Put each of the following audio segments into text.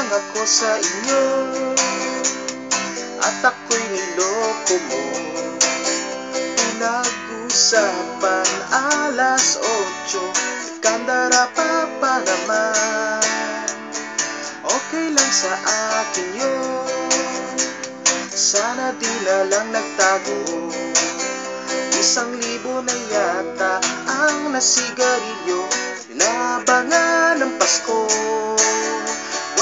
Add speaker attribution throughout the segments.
Speaker 1: lang ako sa inyo at ako'y niloko mo. Pinag-usapan alas 8, kandara pa naman. Okay lang sa akin yun, sana di na lang nagtago. 1,000 na yata ang nasigarilyo, inabangan ng Pasko.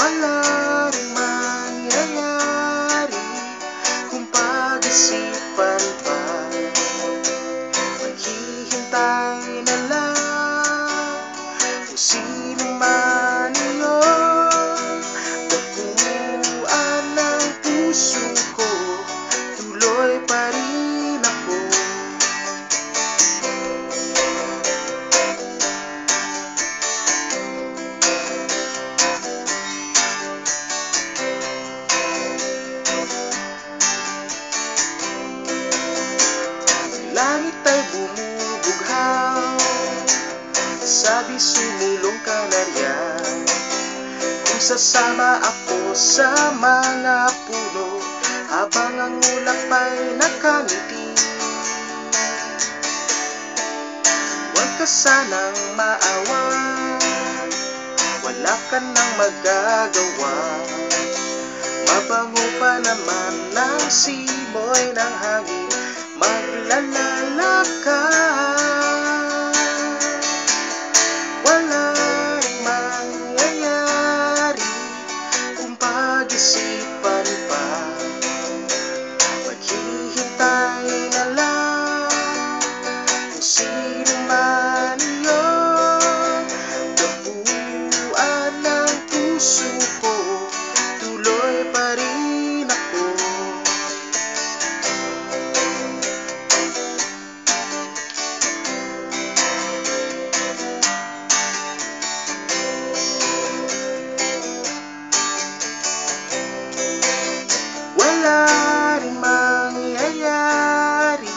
Speaker 1: Wala ring mangyayari kung pag-isipan pa. Maghihintay na lang kung sino man iyon. Dapuan ng puso ko, tuloy pa rin ako. Langit ay bumubughaw, sabi sumulong ka na riyan. Kung sasama ako sa mga puno, habang ang ulap ay nakangiti. Huwag ka sanang maawa, wala ka nang magagawa. Mabango pa naman ng simoy ng hangin, maglalala ka. Wala ring mangyayari kung pag-isipan pa. Maghihintay na lang kung sino man iyon. Dapuan ng puso ko, tuloy pa rin ako. Wala ring mangyayari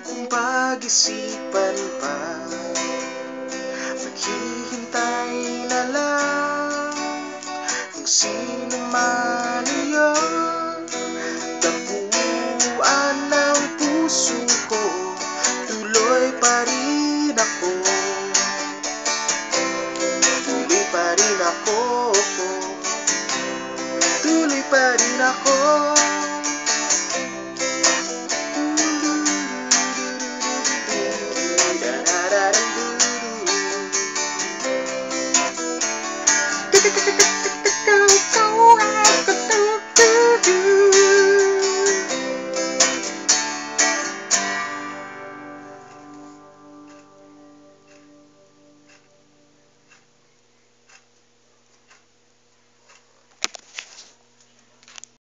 Speaker 1: kung pag-isipan pa. Maghihintay na lang kung sino man iyon. Dapuan ng puso ko, tuloy pa rin ako. Tuloy pa rin ako, tuloy pa rin ako.